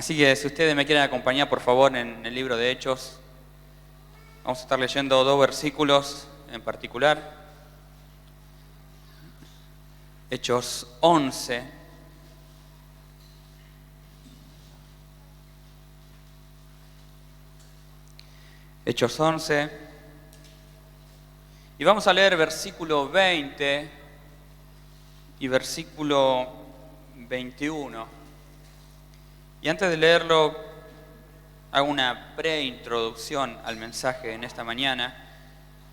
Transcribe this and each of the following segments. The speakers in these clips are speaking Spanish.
Así que si ustedes me quieren acompañar, por favor, en el libro de Hechos, vamos a estar leyendo 2 versículos en particular. Hechos 11. Hechos 11. Y vamos a leer versículo 20 y versículo 21. Y antes de leerlo, hago una preintroducción al mensaje en esta mañana.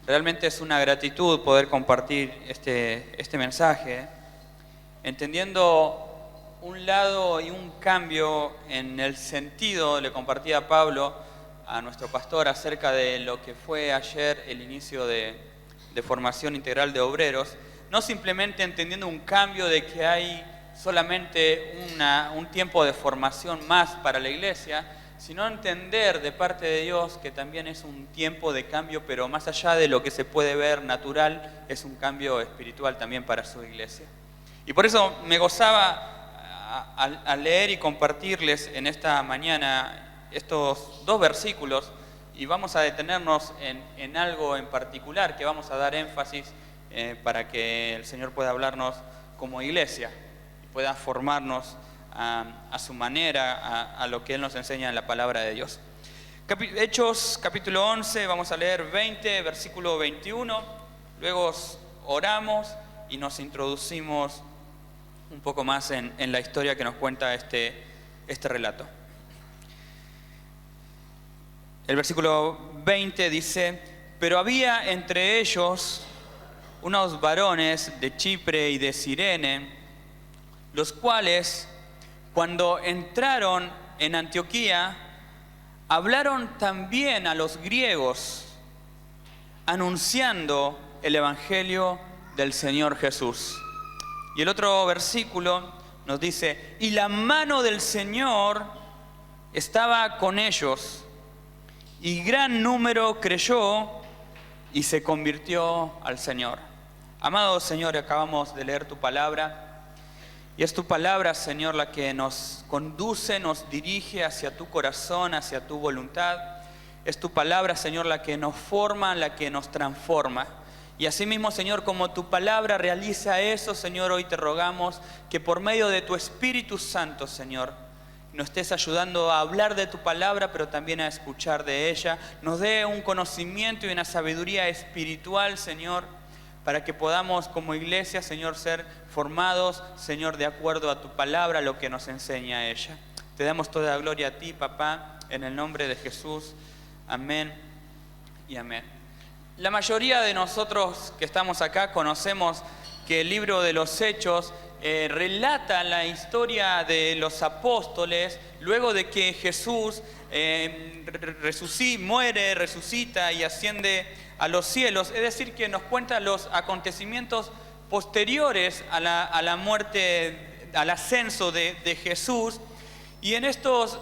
Realmente es una gratitud poder compartir este mensaje, entendiendo un lado y un cambio en el sentido, le compartía Pablo a nuestro pastor acerca de lo que fue ayer el inicio de formación integral de obreros, no simplemente entendiendo un cambio de que hay solamente un tiempo de formación más para la iglesia, sino entender de parte de Dios que también es un tiempo de cambio, pero más allá de lo que se puede ver natural, es un cambio espiritual también para su iglesia. Y por eso me gozaba al leer y compartirles en esta mañana estos 2 versículos, y vamos a detenernos en algo en particular que vamos a dar énfasis para que el Señor pueda hablarnos como iglesia, pueda formarnos a su manera, a lo que Él nos enseña en la palabra de Dios. Hechos capítulo 11, vamos a leer 20, versículo 21, luego oramos y nos introducimos un poco más en la historia que nos cuenta este relato. El versículo 20 dice: pero había entre ellos unos varones de Chipre y de Cirene, los cuales, cuando entraron en Antioquía, hablaron también a los griegos, anunciando el evangelio del Señor Jesús. Y el otro versículo nos dice: y la mano del Señor estaba con ellos, y gran número creyó y se convirtió al Señor. Amado Señor, acabamos de leer tu palabra. Y es tu palabra, Señor, la que nos conduce, nos dirige hacia tu corazón, hacia tu voluntad. Es tu palabra, Señor, la que nos forma, la que nos transforma. Y asimismo, Señor, como tu palabra realiza eso, Señor, hoy te rogamos que por medio de tu Espíritu Santo, Señor, nos estés ayudando a hablar de tu palabra, pero también a escuchar de ella. Nos dé un conocimiento y una sabiduría espiritual, Señor, para que podamos como iglesia, Señor, ser formados, Señor, de acuerdo a tu palabra, lo que nos enseña ella. Te damos toda la gloria a ti, papá, en el nombre de Jesús. Amén y amén. La mayoría de nosotros que estamos acá conocemos que el libro de los Hechos relata la historia de los apóstoles luego de que Jesús muere, resucita y asciende a los cielos, es decir, que nos cuenta los acontecimientos posteriores a la muerte, al ascenso de Jesús. Y en estos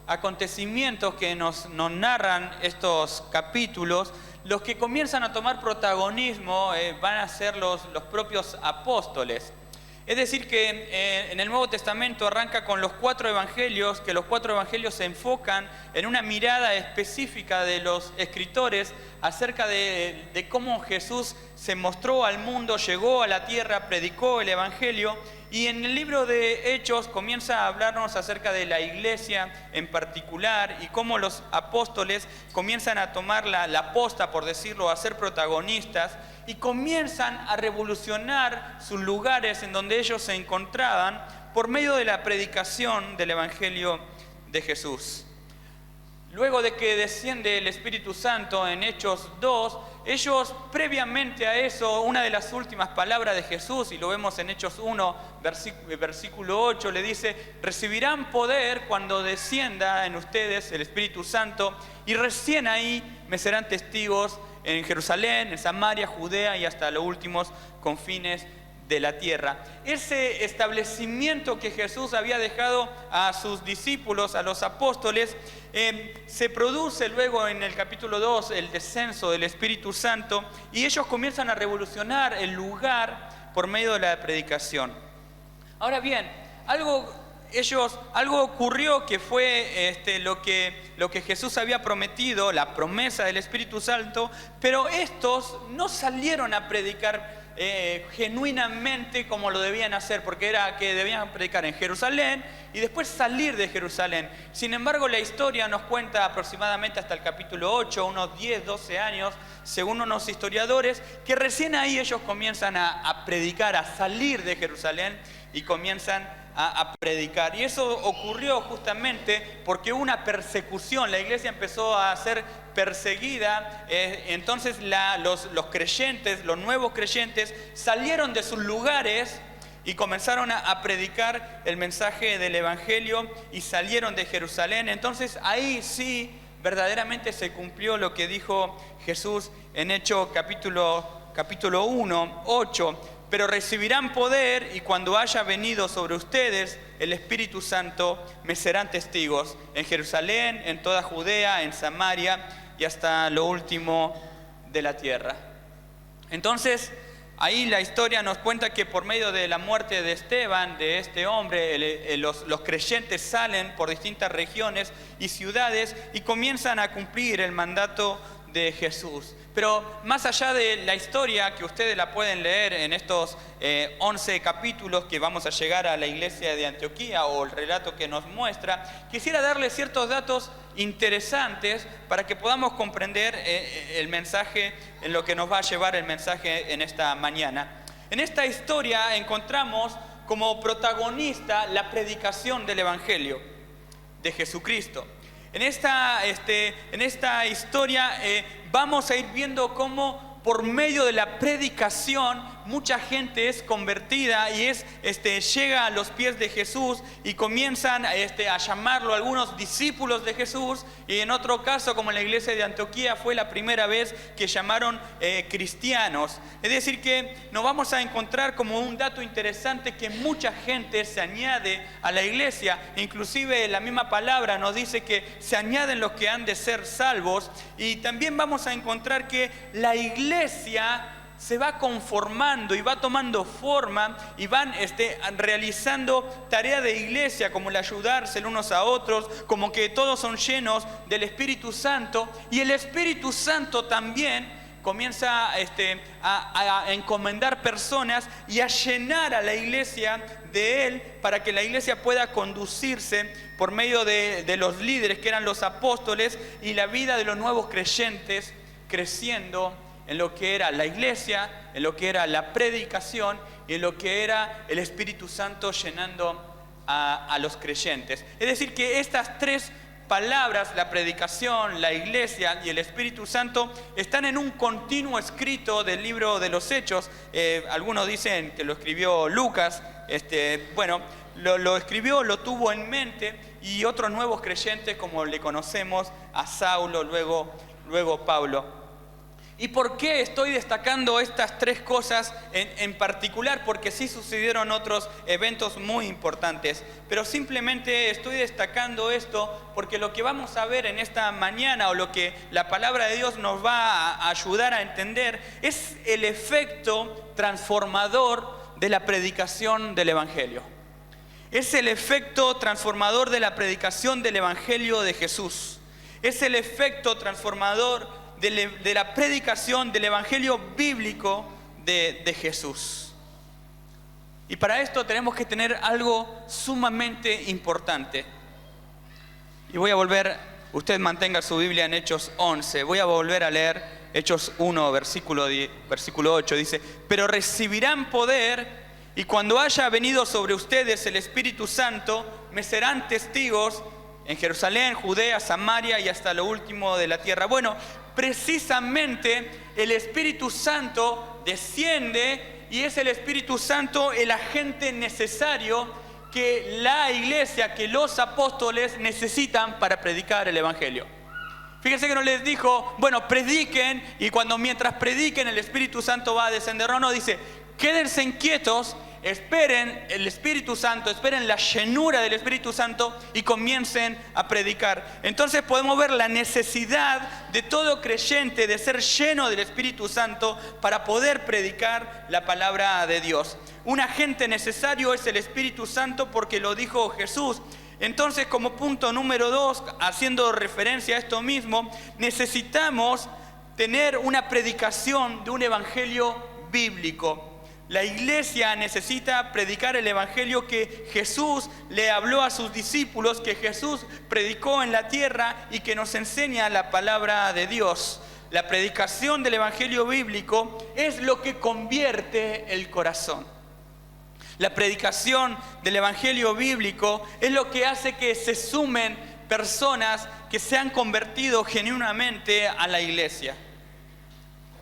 acontecimientos que nos narran estos capítulos, los que comienzan a tomar protagonismo van a ser los propios apóstoles. Es decir, que en el Nuevo Testamento arranca con los 4 evangelios, que los 4 evangelios se enfocan en una mirada específica de los escritores acerca de cómo Jesús se mostró al mundo, llegó a la tierra, predicó el evangelio. Y en el libro de Hechos comienza a hablarnos acerca de la iglesia en particular y cómo los apóstoles comienzan a tomar la posta, por decirlo, a ser protagonistas y comienzan a revolucionar sus lugares en donde ellos se encontraban por medio de la predicación del evangelio de Jesús. Luego de que desciende el Espíritu Santo en Hechos 2, ellos previamente a eso, una de las últimas palabras de Jesús, y lo vemos en Hechos 1, versículo 8, le dice: recibirán poder cuando descienda en ustedes el Espíritu Santo, y recién ahí me serán testigos en Jerusalén, en Samaria, Judea y hasta los últimos confines de la tierra. Ese establecimiento que Jesús había dejado a sus discípulos, a los apóstoles, se produce luego en el capítulo 2 el descenso del Espíritu Santo y ellos comienzan a revolucionar el lugar por medio de la predicación. Ahora bien, algo algo ocurrió que fue lo que Jesús había prometido, la promesa del Espíritu Santo, pero estos no salieron a predicar genuinamente como lo debían hacer, porque era que debían predicar en Jerusalén y después salir de Jerusalén. Sin embargo, la historia nos cuenta aproximadamente hasta el capítulo 8, unos 10, 12 años, según unos historiadores, que recién ahí ellos comienzan a predicar, a salir de Jerusalén y comienzan a predicar. Y eso ocurrió justamente porque hubo una persecución. La iglesia empezó a ser perseguida. Entonces los creyentes, los nuevos creyentes, salieron de sus lugares y comenzaron a predicar el mensaje del Evangelio y salieron de Jerusalén. Entonces ahí sí verdaderamente se cumplió lo que dijo Jesús en Hechos capítulo 1, 8. Pero recibirán poder y cuando haya venido sobre ustedes el Espíritu Santo, me serán testigos en Jerusalén, en toda Judea, en Samaria y hasta lo último de la tierra. Entonces, ahí la historia nos cuenta que por medio de la muerte de Esteban, de este hombre, los creyentes salen por distintas regiones y ciudades y comienzan a cumplir el mandato de Jesús. Pero más allá de la historia, que ustedes la pueden leer en estos 11 capítulos que vamos a llegar a la iglesia de Antioquía, o el relato que nos muestra, quisiera darles ciertos datos interesantes para que podamos comprender el mensaje, en lo que nos va a llevar el mensaje en esta mañana. En esta historia encontramos como protagonista la predicación del Evangelio de Jesucristo. En esta historia vamos a ir viendo cómo por medio de la predicación mucha gente es convertida y llega a los pies de Jesús y comienzan a llamarlo algunos discípulos de Jesús, y en otro caso, como en la iglesia de Antioquía, fue la primera vez que llamaron cristianos. Es decir, que nos vamos a encontrar como un dato interesante que mucha gente se añade a la iglesia. Inclusive la misma palabra nos dice que se añaden los que han de ser salvos, y también vamos a encontrar que la iglesia se va conformando y va tomando forma y van realizando tarea de iglesia, como el ayudarse el unos a otros, como que todos son llenos del Espíritu Santo, y el Espíritu Santo también comienza a encomendar personas y a llenar a la iglesia de Él, para que la iglesia pueda conducirse por medio de los líderes que eran los apóstoles, y la vida de los nuevos creyentes creciendo en lo que era la iglesia, en lo que era la predicación y en lo que era el Espíritu Santo llenando a los creyentes. Es decir, que estas tres palabras, la predicación, la iglesia y el Espíritu Santo, están en un continuo escrito del libro de los Hechos. Algunos dicen que lo escribió Lucas. Lo escribió, lo tuvo en mente, y otros nuevos creyentes, como le conocemos a Saulo, luego Pablo. ¿Y por qué estoy destacando estas tres cosas en particular? Porque sí sucedieron otros eventos muy importantes, pero simplemente estoy destacando esto porque lo que vamos a ver en esta mañana, o lo que la palabra de Dios nos va a ayudar a entender, es el efecto transformador de la predicación del Evangelio. Es el efecto transformador de la predicación del Evangelio de Jesús. Es el efecto transformador de la predicación del Evangelio bíblico de Jesús. Y para esto tenemos que tener algo sumamente importante. Y voy a volver, usted mantenga su Biblia en Hechos 11, voy a volver a leer Hechos 1, versículo 8, dice: pero recibirán poder, y cuando haya venido sobre ustedes el Espíritu Santo, me serán testigos en Jerusalén, Judea, Samaria y hasta lo último de la tierra. Bueno, precisamente el Espíritu Santo desciende, y es el Espíritu Santo el agente necesario que la iglesia, que los apóstoles necesitan para predicar el Evangelio. Fíjense que no les dijo, bueno, prediquen, y mientras prediquen el Espíritu Santo va a descender. No, dice, quédense quietos, esperen el Espíritu Santo, esperen la llenura del Espíritu Santo y comiencen a predicar. Entonces podemos ver la necesidad de todo creyente de ser lleno del Espíritu Santo para poder predicar la palabra de Dios. Un agente necesario es el Espíritu Santo porque lo dijo Jesús. Entonces, como punto número 2, haciendo referencia a esto mismo, necesitamos tener una predicación de un evangelio bíblico. La iglesia necesita predicar el evangelio que Jesús le habló a sus discípulos, que Jesús predicó en la tierra y que nos enseña la palabra de Dios. La predicación del evangelio bíblico es lo que convierte el corazón. La predicación del evangelio bíblico es lo que hace que se sumen personas que se han convertido genuinamente a la iglesia.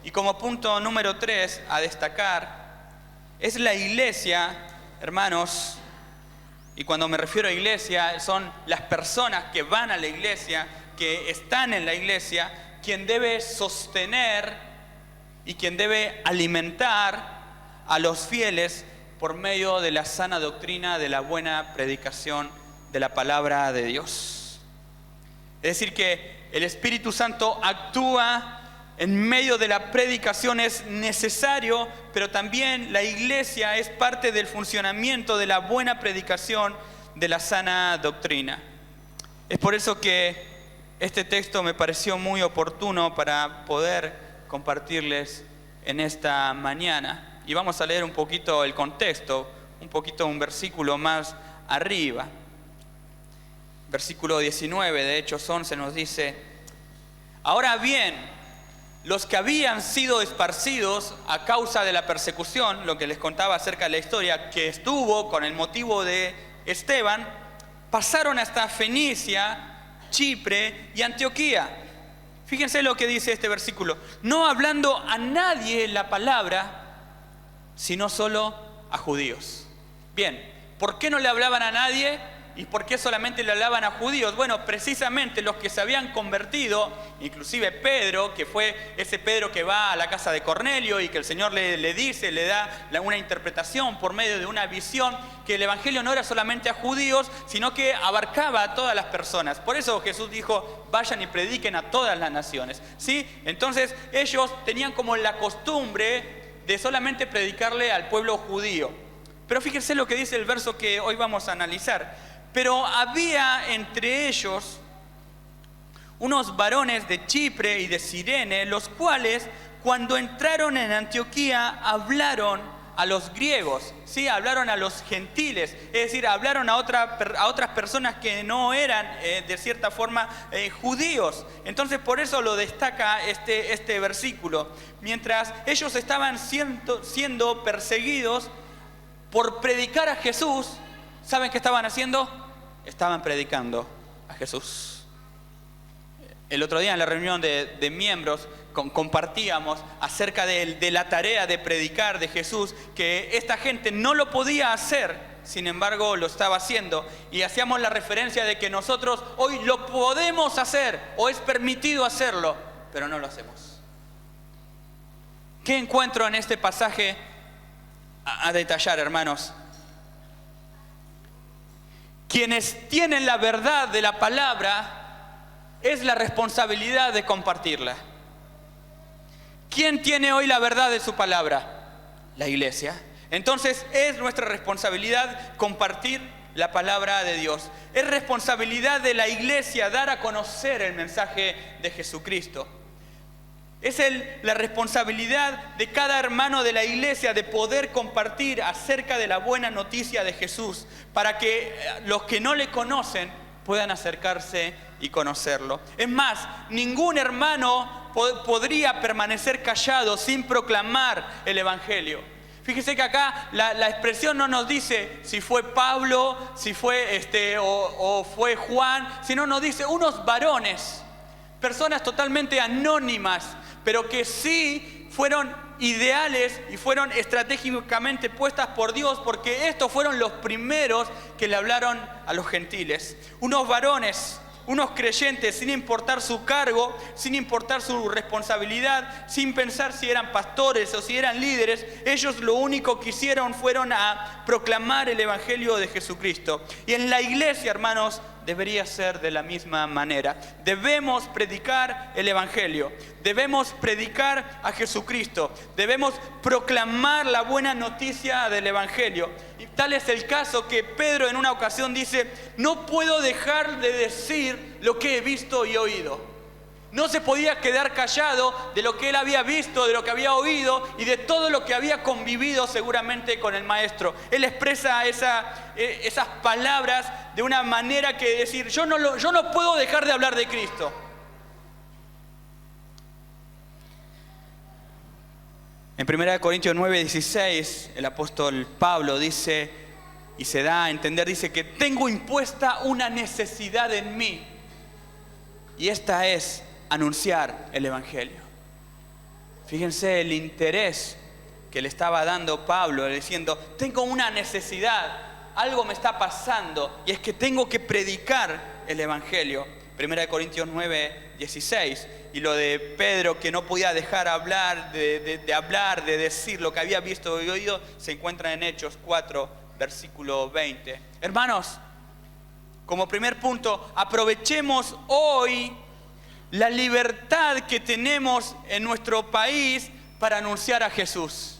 Y como punto número 3 a destacar, es la iglesia, hermanos, y cuando me refiero a iglesia, son las personas que van a la iglesia, que están en la iglesia, quien debe sostener y quien debe alimentar a los fieles por medio de la sana doctrina, de la buena predicación de la palabra de Dios. Es decir, que el Espíritu Santo actúa en medio de la predicación, es necesario, pero también la iglesia es parte del funcionamiento de la buena predicación de la sana doctrina. Es por eso que este texto me pareció muy oportuno para poder compartirles en esta mañana. Y vamos a leer un poquito el contexto, un versículo más arriba. Versículo 19 de Hechos 11 nos dice: ahora bien, los que habían sido esparcidos a causa de la persecución, lo que les contaba acerca de la historia que estuvo con el motivo de Esteban, pasaron hasta Fenicia, Chipre y Antioquía. Fíjense lo que dice este versículo: no hablando a nadie la palabra, sino solo a judíos. Bien, ¿por qué no le hablaban a nadie? ¿Y por qué solamente le hablaban a judíos? Bueno, precisamente los que se habían convertido, inclusive Pedro, que fue ese Pedro que va a la casa de Cornelio y que el Señor le dice, le da una interpretación por medio de una visión, que el evangelio no era solamente a judíos, sino que abarcaba a todas las personas. Por eso Jesús dijo: vayan y prediquen a todas las naciones, ¿sí? Entonces ellos tenían como la costumbre de solamente predicarle al pueblo judío. Pero fíjense lo que dice el verso que hoy vamos a analizar. Pero había entre ellos unos varones de Chipre y de Cirene, los cuales cuando entraron en Antioquía hablaron a los griegos, ¿sí? Hablaron a los gentiles, es decir, hablaron a otras personas que no eran de cierta forma judíos. Entonces por eso lo destaca este versículo. Mientras ellos estaban siendo perseguidos por predicar a Jesús, ¿saben qué estaban haciendo? Estaban predicando a Jesús. El otro día en la reunión de miembros compartíamos acerca de la tarea de predicar de Jesús, que esta gente no lo podía hacer, sin embargo lo estaba haciendo. Y hacíamos la referencia de que nosotros hoy lo podemos hacer o es permitido hacerlo, pero no lo hacemos. ¿Qué encuentro en este pasaje a detallar, hermanos? Quienes tienen la verdad de la palabra, es la responsabilidad de compartirla. ¿Quién tiene hoy la verdad de su palabra? La iglesia. Entonces es nuestra responsabilidad compartir la palabra de Dios. Es responsabilidad de la iglesia dar a conocer el mensaje de Jesucristo. Es la responsabilidad de cada hermano de la iglesia de poder compartir acerca de la buena noticia de Jesús, para que los que no le conocen puedan acercarse y conocerlo. Es más, ningún hermano podría permanecer callado sin proclamar el evangelio. Fíjese que acá la expresión no nos dice si fue Pablo, si fue o fue Juan, sino nos dice unos varones, personas totalmente anónimas, pero que sí fueron ideales y fueron estratégicamente puestas por Dios, porque estos fueron los primeros que le hablaron a los gentiles. Unos varones unos creyentes sin importar su cargo, sin importar su responsabilidad, sin pensar si eran pastores o si eran líderes. Ellos lo único que hicieron fueron a proclamar el Evangelio de Jesucristo. Y en la iglesia, hermanos, debería ser de la misma manera. Debemos predicar el Evangelio, debemos predicar a Jesucristo, debemos proclamar la buena noticia del Evangelio. Y tal es el caso que Pedro en una ocasión dice: no puedo dejar de decir lo que he visto y oído. No se podía quedar callado de lo que él había visto, de lo que había oído y de todo lo que había convivido seguramente con el Maestro. Él expresa esas palabras de una manera que decir: yo no puedo dejar de hablar de Cristo. En 1 Corintios 9:16, el apóstol Pablo dice, y se da a entender, dice que tengo impuesta una necesidad en mí, y esta es anunciar el Evangelio. Fíjense el interés que le estaba dando Pablo, diciendo: tengo una necesidad, algo me está pasando, y es que tengo que predicar el Evangelio. 1 Corintios 9:16. Y lo de Pedro, que no podía dejar de decir lo que había visto y oído, se encuentra en Hechos 4, versículo 20. Hermanos, como primer punto, aprovechemos hoy la libertad que tenemos en nuestro país para anunciar a Jesús.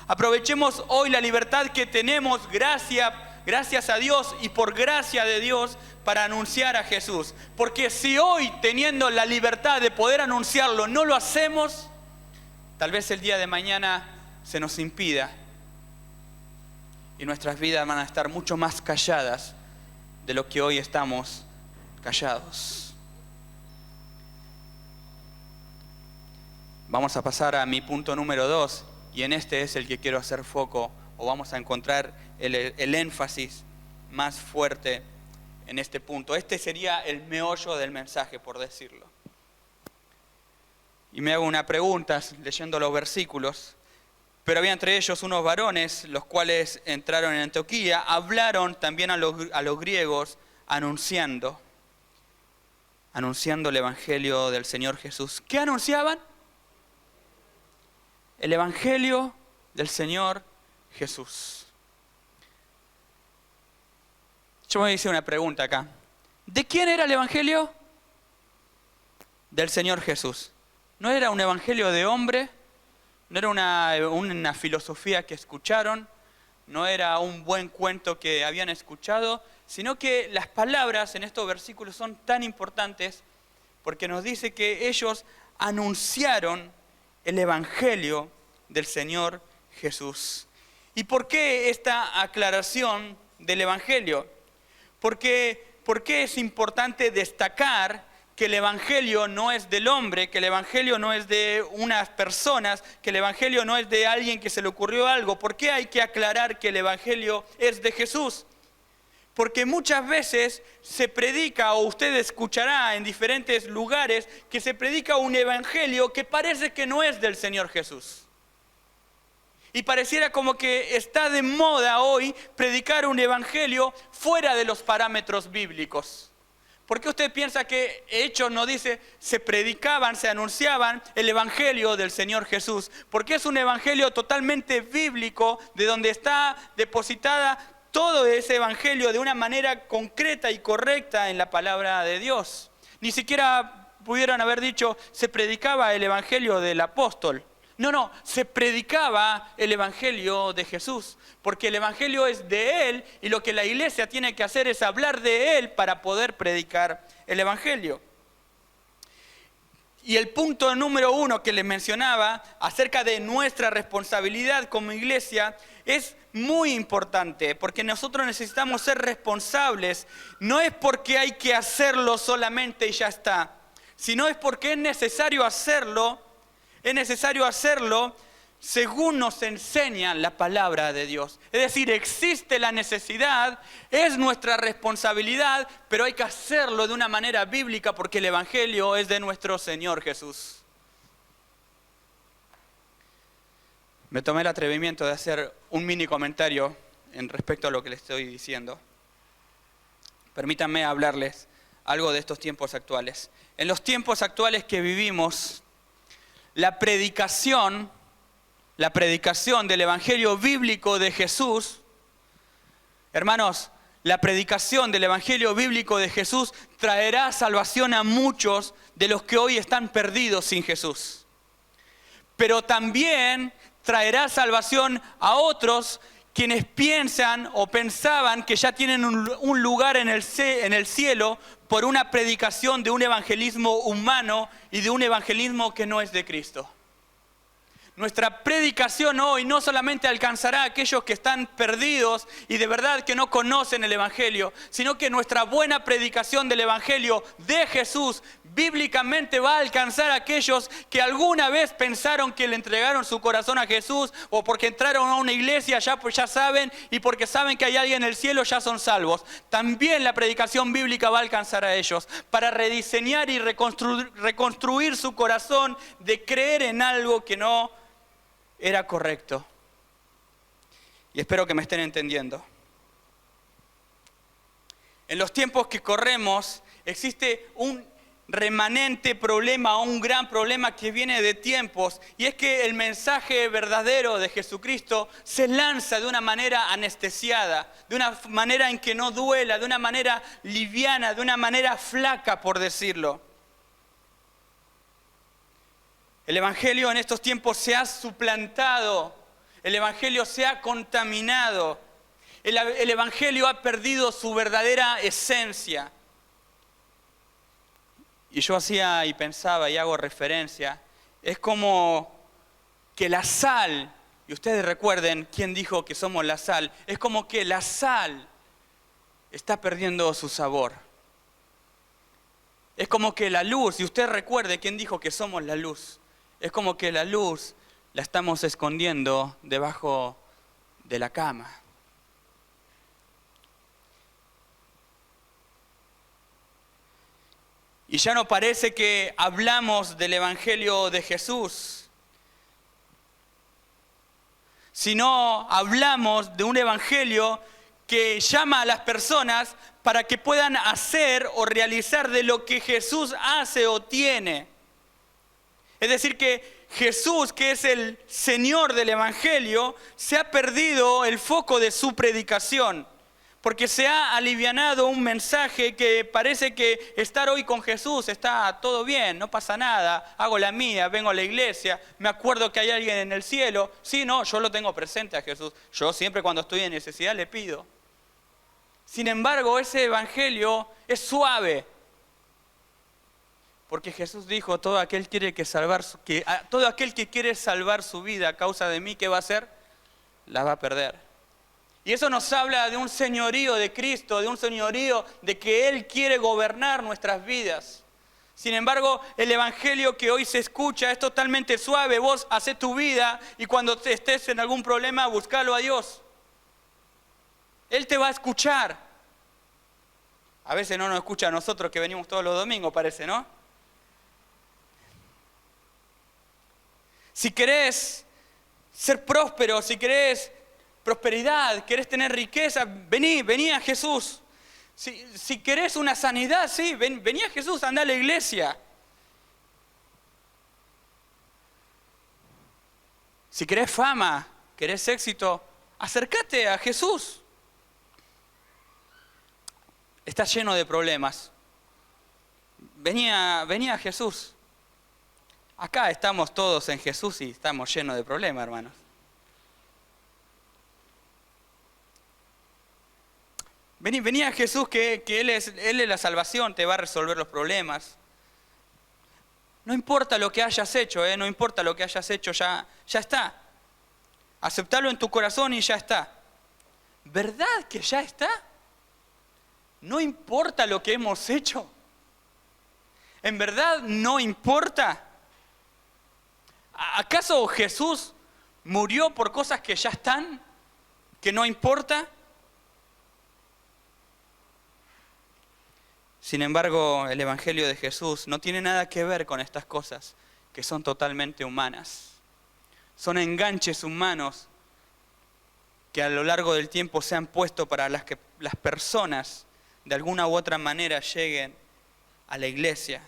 Aprovechemos hoy la libertad que tenemos, gracias a Dios y por gracia de Dios, para anunciar a Jesús. Porque si hoy, teniendo la libertad de poder anunciarlo, no lo hacemos, tal vez el día de mañana se nos impida y nuestras vidas van a estar mucho más calladas de lo que hoy estamos callados. Vamos a pasar a mi punto número 2, y en este es el que quiero hacer foco, o vamos a encontrar el énfasis más fuerte en este punto. Este sería el meollo del mensaje, por decirlo. Y me hago una pregunta leyendo los versículos. Pero había entre ellos unos varones, los cuales entraron en Antioquía, hablaron también a los griegos, anunciando el Evangelio del Señor Jesús. ¿Qué anunciaban? El Evangelio del Señor Jesús. Yo me hice una pregunta acá. ¿De quién era el Evangelio? Del Señor Jesús. ¿No era un evangelio de hombre? ¿No era una filosofía que escucharon? ¿No era un buen cuento que habían escuchado? Sino que las palabras en estos versículos son tan importantes porque nos dice que ellos anunciaron el Evangelio del Señor Jesús. ¿Y por qué esta aclaración del Evangelio? ¿Por qué es importante destacar que el Evangelio no es del hombre, que el Evangelio no es de unas personas, que el Evangelio no es de alguien que se le ocurrió algo? ¿Por qué hay que aclarar que el Evangelio es de Jesús? Porque muchas veces se predica, o usted escuchará en diferentes lugares, que se predica un Evangelio que parece que no es del Señor Jesús. Y pareciera como que está de moda hoy predicar un evangelio fuera de los parámetros bíblicos. ¿Por qué usted piensa que Hechos no dice se predicaban, se anunciaban el evangelio del Señor Jesús? Porque es un evangelio totalmente bíblico, de donde está depositada todo ese evangelio de una manera concreta y correcta en la palabra de Dios. Ni siquiera pudieran haber dicho se predicaba el evangelio del apóstol. No, se predicaba el Evangelio de Jesús, porque el Evangelio es de Él y lo que la iglesia tiene que hacer es hablar de Él para poder predicar el Evangelio. Y el punto número 1 que les mencionaba acerca de nuestra responsabilidad como iglesia es muy importante, porque nosotros necesitamos ser responsables. No es porque hay que hacerlo solamente y ya está, sino es porque es necesario hacerlo. Es necesario hacerlo según nos enseña la palabra de Dios. Es decir, existe la necesidad, es nuestra responsabilidad, pero hay que hacerlo de una manera bíblica porque el Evangelio es de nuestro Señor Jesús. Me tomé el atrevimiento de hacer un mini comentario en respecto a lo que les estoy diciendo. Permítanme hablarles algo de estos tiempos actuales. En los tiempos actuales que vivimos, la predicación del Evangelio bíblico de Jesús, hermanos, la predicación del Evangelio bíblico de Jesús traerá salvación a muchos de los que hoy están perdidos sin Jesús. Pero también traerá salvación a otros quienes piensan o pensaban que ya tienen un lugar en el cielo por una predicación de un evangelismo humano y de un evangelismo que no es de Cristo. Nuestra predicación hoy no solamente alcanzará a aquellos que están perdidos y de verdad que no conocen el Evangelio, sino que nuestra buena predicación del Evangelio de Jesús bíblicamente va a alcanzar a aquellos que alguna vez pensaron que le entregaron su corazón a Jesús, o porque entraron a una iglesia ya saben, y porque saben que hay alguien en el cielo ya son salvos. También la predicación bíblica va a alcanzar a ellos para rediseñar y reconstruir su corazón de creer en algo que no era correcto. Y espero que me estén entendiendo. En los tiempos que corremos existe un remanente problema, un gran problema que viene de tiempos, y es que el mensaje verdadero de Jesucristo se lanza de una manera anestesiada, de una manera en que no duela, de una manera liviana, de una manera flaca, por decirlo. El Evangelio en estos tiempos se ha suplantado, el Evangelio se ha contaminado, el Evangelio ha perdido su verdadera esencia. Y yo hacía y pensaba y hago referencia, es como que la sal, y ustedes recuerden quién dijo que somos la sal, es como que la sal está perdiendo su sabor. Es como que la luz, y usted recuerde quién dijo que somos la luz, es como que la luz la estamos escondiendo debajo de la cama. Y ya no parece que hablamos del Evangelio de Jesús, sino hablamos de un Evangelio que llama a las personas para que puedan hacer o realizar de lo que Jesús hace o tiene. Es decir, que Jesús, que es el Señor del Evangelio, se ha perdido el foco de su predicación. Porque se ha alivianado un mensaje que parece que estar hoy con Jesús está todo bien, no pasa nada, hago la mía, vengo a la iglesia, me acuerdo que hay alguien en el cielo. Sí, no, yo lo tengo presente a Jesús. Yo siempre cuando estoy en necesidad le pido. Sin embargo, ese evangelio es suave. Porque Jesús dijo, todo aquel que quiere salvar su vida a causa de mí, ¿qué va a hacer? La va a perder. Y eso nos habla de un señorío de Cristo, de un señorío de que Él quiere gobernar nuestras vidas. Sin embargo, el evangelio que hoy se escucha es totalmente suave. Vos hacés tu vida y cuando estés en algún problema, buscalo a Dios. Él te va a escuchar. A veces no nos escucha a nosotros que venimos todos los domingos, parece, ¿no? Si querés ser próspero, si querés prosperidad, querés tener riqueza, vení a Jesús. Si querés una sanidad, sí, vení a Jesús, andá a la iglesia. Si querés fama, querés éxito, acércate a Jesús. Estás lleno de problemas. Vení a Jesús. Acá estamos todos en Jesús y estamos llenos de problemas, hermanos. Vení a Jesús que Él es la salvación, te va a resolver los problemas. No importa lo que hayas hecho, no importa lo que hayas hecho, ya está. Aceptalo en tu corazón y ya está. ¿Verdad que ya está? No importa lo que hemos hecho. ¿En verdad no importa? ¿Acaso Jesús murió por cosas que ya están? ¿Que no importa? Sin embargo, el Evangelio de Jesús no tiene nada que ver con estas cosas que son totalmente humanas. Son enganches humanos que a lo largo del tiempo se han puesto para que las personas de alguna u otra manera lleguen a la iglesia.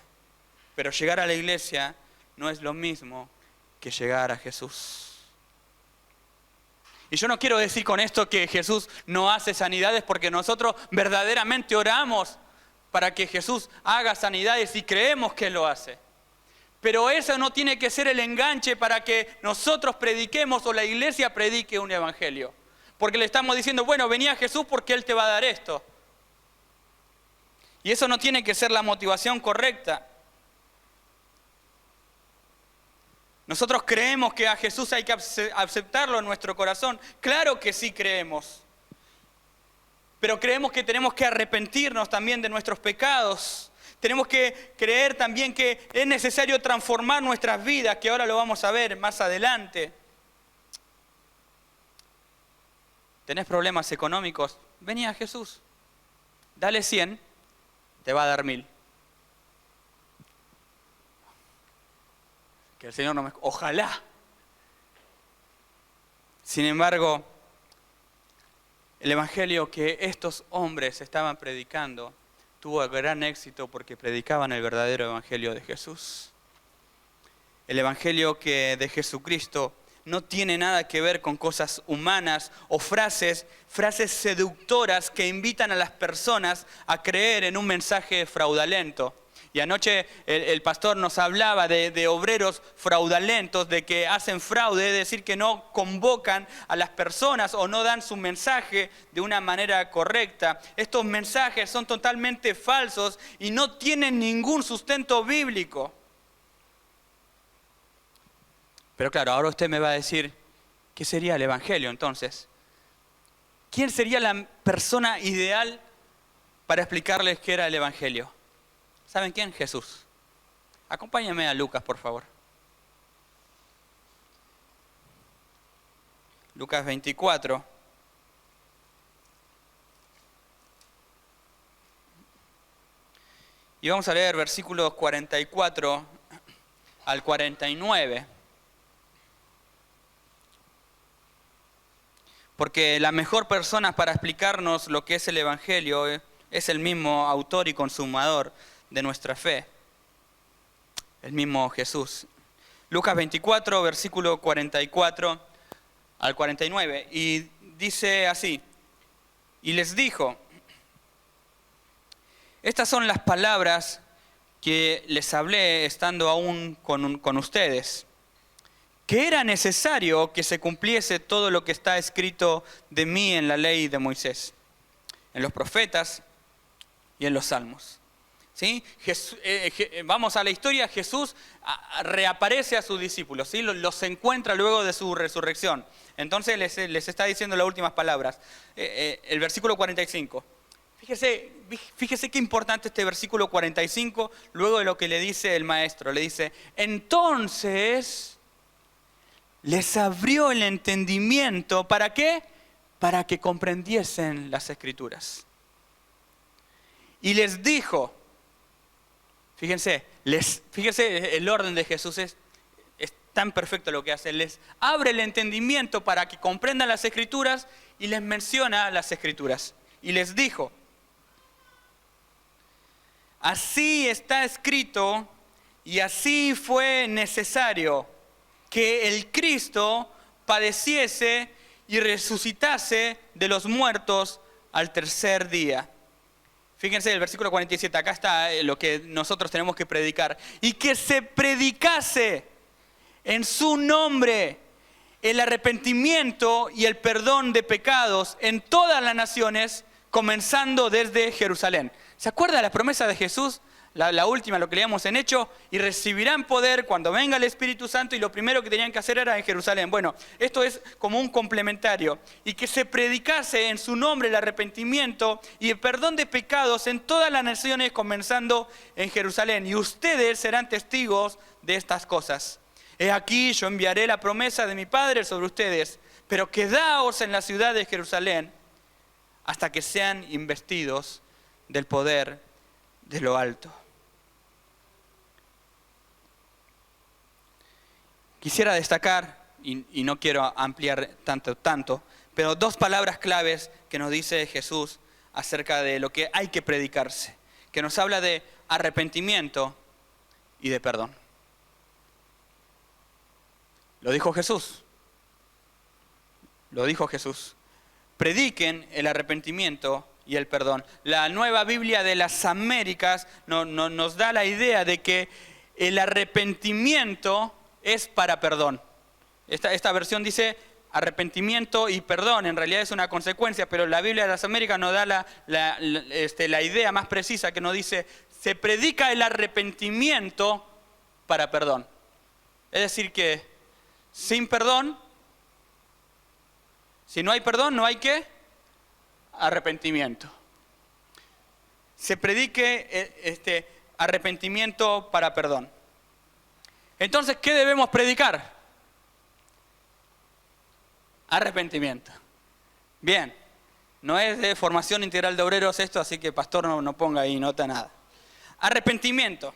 Pero llegar a la iglesia no es lo mismo que llegar a Jesús. Y yo no quiero decir con esto que Jesús no hace sanidades, porque nosotros verdaderamente oramos para que Jesús haga sanidades y creemos que lo hace. Pero eso no tiene que ser el enganche para que nosotros prediquemos o la iglesia predique un evangelio. Porque le estamos diciendo, bueno, vení a Jesús porque Él te va a dar esto. Y eso no tiene que ser la motivación correcta. Nosotros creemos que a Jesús hay que aceptarlo en nuestro corazón. Claro que sí creemos. Pero creemos que tenemos que arrepentirnos también de nuestros pecados. Tenemos que creer también que es necesario transformar nuestras vidas, que ahora lo vamos a ver más adelante. ¿Tenés problemas económicos? Vení a Jesús. Dale 100, te va a dar 1000. Que el Señor no me... Ojalá. Sin embargo, el evangelio que estos hombres estaban predicando tuvo gran éxito porque predicaban el verdadero evangelio de Jesús. El evangelio que de Jesucristo no tiene nada que ver con cosas humanas o frases seductoras que invitan a las personas a creer en un mensaje fraudulento. Y anoche el pastor nos hablaba de obreros fraudulentos, de que hacen fraude, es decir, que no convocan a las personas o no dan su mensaje de una manera correcta. Estos mensajes son totalmente falsos y no tienen ningún sustento bíblico. Pero claro, ahora usted me va a decir, ¿qué sería el evangelio entonces? ¿Quién sería la persona ideal para explicarles qué era el evangelio? ¿Saben quién? Jesús. Acompáñenme a Lucas, por favor. Lucas 24. Y vamos a leer versículos 44 al 49. Porque la mejor persona para explicarnos lo que es el evangelio es el mismo autor y consumador de nuestra fe, el mismo Jesús. Lucas 24, versículo 44 al 49, y dice así: y les dijo, estas son las palabras que les hablé estando aún con ustedes, que era necesario que se cumpliese todo lo que está escrito de mí en la ley de Moisés, en los profetas y en los salmos. ¿Sí? Vamos a la historia. Jesús reaparece a sus discípulos, ¿sí? Los encuentra luego de su resurrección. Entonces les está diciendo las últimas palabras. El versículo 45. Fíjese qué importante este versículo 45, luego de lo que le dice el maestro. Le dice, entonces les abrió el entendimiento. ¿Para qué? Para que comprendiesen las Escrituras. Y les dijo, fíjense el orden de Jesús es tan perfecto lo que hace. Les abre el entendimiento para que comprendan las Escrituras y les menciona las Escrituras. Y les dijo, así está escrito y así fue necesario que el Cristo padeciese y resucitase de los muertos al tercer día. Fíjense el versículo 47, acá está lo que nosotros tenemos que predicar. Y que se predicase en su nombre el arrepentimiento y el perdón de pecados en todas las naciones, comenzando desde Jerusalén. ¿Se acuerda la promesa de Jesús? La última, lo que leíamos en Hechos, y recibirán poder cuando venga el Espíritu Santo, y lo primero que tenían que hacer era en Jerusalén. Bueno, esto es como un complementario. Y que se predicase en su nombre el arrepentimiento y el perdón de pecados en todas las naciones, comenzando en Jerusalén. Y ustedes serán testigos de estas cosas. He aquí, yo enviaré la promesa de mi Padre sobre ustedes, pero quedaos en la ciudad de Jerusalén hasta que sean investidos del poder de lo alto. Quisiera destacar, y no quiero ampliar tanto, pero dos palabras claves que nos dice Jesús acerca de lo que hay que predicarse. Que nos habla de arrepentimiento y de perdón. Lo dijo Jesús. Lo dijo Jesús. Prediquen el arrepentimiento y el perdón. La Nueva Biblia de las Américas nos da la idea de que el arrepentimiento es para perdón. Esta versión dice arrepentimiento y perdón, en realidad es una consecuencia, pero la Biblia de las Américas nos da la idea más precisa, que nos dice, se predica el arrepentimiento para perdón. Es decir que sin perdón, si no hay perdón, no hay ¿qué? Arrepentimiento. Se predique arrepentimiento para perdón. Entonces, ¿qué debemos predicar? Arrepentimiento. Bien, no es de formación integral de obreros esto, así que pastor no ponga ahí nota nada. Arrepentimiento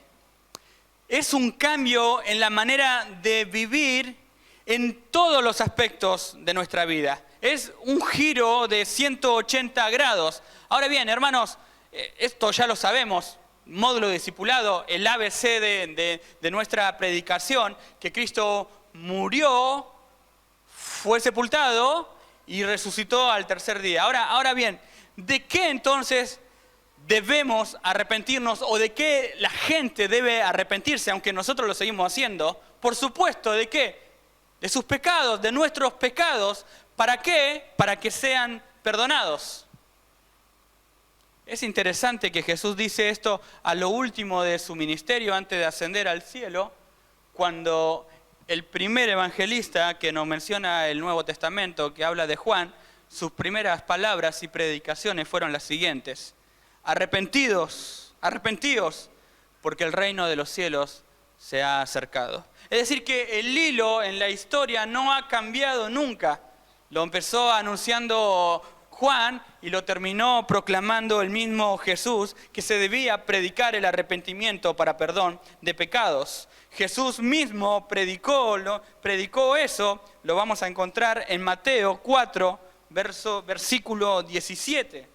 es un cambio en la manera de vivir en todos los aspectos de nuestra vida. Es un giro de 180 grados. Ahora bien, hermanos, esto ya lo sabemos, módulo de discipulado, el ABC de nuestra predicación, que Cristo murió, fue sepultado y resucitó al tercer día. Ahora bien, ¿de qué entonces debemos arrepentirnos o de qué la gente debe arrepentirse, aunque nosotros lo seguimos haciendo? Por supuesto, ¿de qué? De sus pecados, de nuestros pecados. ¿Para qué? Para que sean perdonados. Es interesante que Jesús dice esto a lo último de su ministerio, antes de ascender al cielo, cuando el primer evangelista que nos menciona el Nuevo Testamento, que habla de Juan, sus primeras palabras y predicaciones fueron las siguientes: arrepentidos, arrepentíos, porque el reino de los cielos se ha acercado. Es decir, que el hilo en la historia no ha cambiado nunca. Lo empezó anunciando Juan y lo terminó proclamando el mismo Jesús, que se debía predicar el arrepentimiento para perdón de pecados. Jesús mismo predicó eso, lo vamos a encontrar en Mateo 4, versículo 17.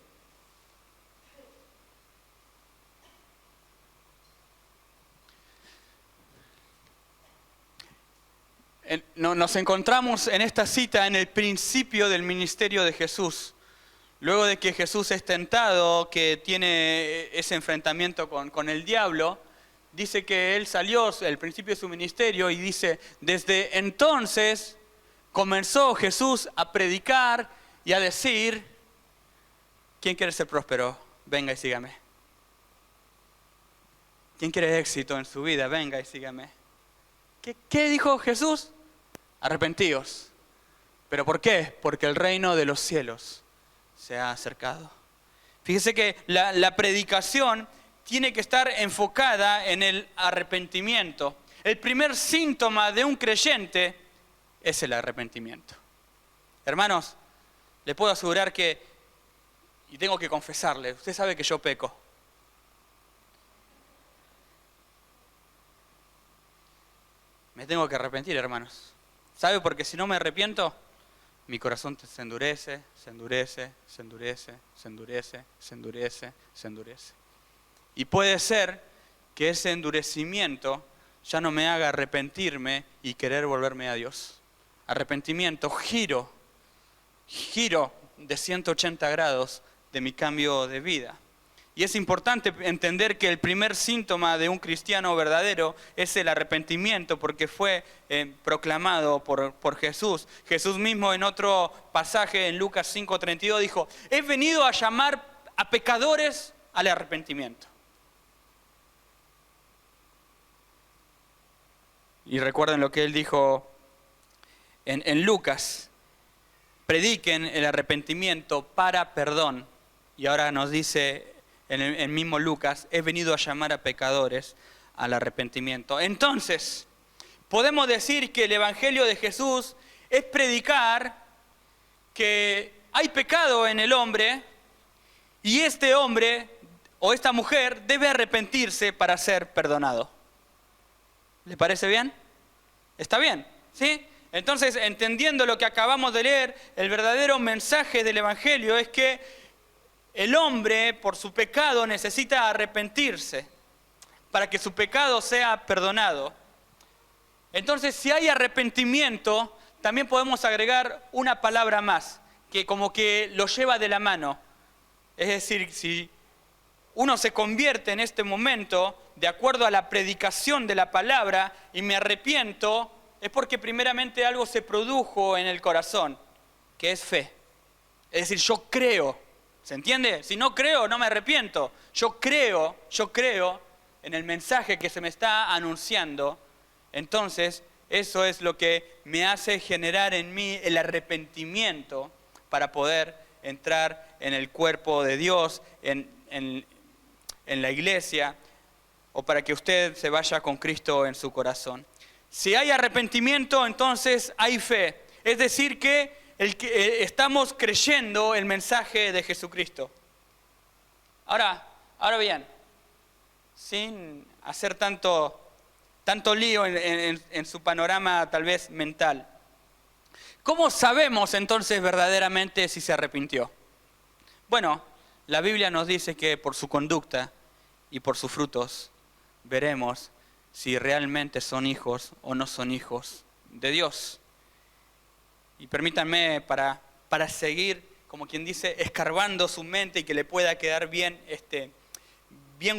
Nos encontramos en esta cita en el principio del ministerio de Jesús. Luego de que Jesús es tentado, que tiene ese enfrentamiento con el diablo, dice que él salió al principio de su ministerio y dice, desde entonces comenzó Jesús a predicar y a decir, ¿quién quiere ser próspero? Venga y sígame. ¿Quién quiere éxito en su vida? Venga y sígame. ¿Qué dijo Jesús? Arrepentíos. ¿Pero por qué? Porque el reino de los cielos se ha acercado. Fíjese que la predicación tiene que estar enfocada en el arrepentimiento. El primer síntoma de un creyente es el arrepentimiento. Hermanos, le puedo asegurar que, y tengo que confesarle, usted sabe que yo peco. Me tengo que arrepentir, hermanos. ¿Sabe? Porque si no me arrepiento, mi corazón se endurece, se endurece, se endurece, se endurece, se endurece, se endurece. Y puede ser que ese endurecimiento ya no me haga arrepentirme y querer volverme a Dios. Arrepentimiento, giro de 180 grados de mi cambio de vida. Y es importante entender que el primer síntoma de un cristiano verdadero es el arrepentimiento, porque fue proclamado por Jesús. Jesús mismo en otro pasaje en Lucas 5:32 dijo, he venido a llamar a pecadores al arrepentimiento. Y recuerden lo que él dijo en Lucas, prediquen el arrepentimiento para perdón. Y ahora nos dice en el mismo Lucas, he venido a llamar a pecadores al arrepentimiento. Entonces, podemos decir que el Evangelio de Jesús es predicar que hay pecado en el hombre y este hombre o esta mujer debe arrepentirse para ser perdonado. ¿Le parece bien? ¿Está bien? ¿Sí? Entonces, entendiendo lo que acabamos de leer, el verdadero mensaje del Evangelio es que el hombre, por su pecado, necesita arrepentirse. para que su pecado sea perdonado. Entonces, si hay arrepentimiento, también podemos agregar una palabra más, que como que lo lleva de la mano. Es decir, si uno se convierte en este momento de acuerdo a la predicación de la palabra y me arrepiento, es porque primeramente algo se produjo en el corazón, que es fe. Es decir, yo creo. ¿Se entiende? Si no creo, no me arrepiento. Yo creo en el mensaje que se me está anunciando. Entonces, eso es lo que me hace generar en mí el arrepentimiento para poder entrar en el cuerpo de Dios, en la iglesia, o para que usted se vaya con Cristo en su corazón. Si hay arrepentimiento, entonces hay fe. Es decir, que estamos creyendo el mensaje de Jesucristo. Ahora bien, sin hacer tanto lío en su panorama tal vez mental, ¿cómo sabemos entonces verdaderamente si se arrepintió? Bueno, la Biblia nos dice que por su conducta y por sus frutos veremos si realmente son hijos o no son hijos de Dios. Y permítanme para seguir, como quien dice, escarbando su mente y que le pueda quedar bien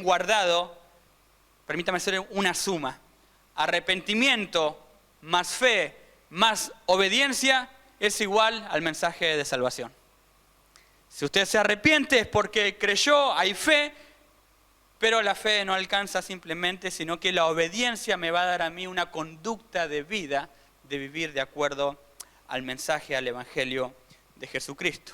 guardado, permítame hacer una suma. Arrepentimiento más fe más obediencia es igual al mensaje de salvación. Si usted se arrepiente es porque creyó, hay fe, pero la fe no alcanza simplemente, sino que la obediencia me va a dar a mí una conducta de vida, de vivir de acuerdo al mensaje, al evangelio de Jesucristo.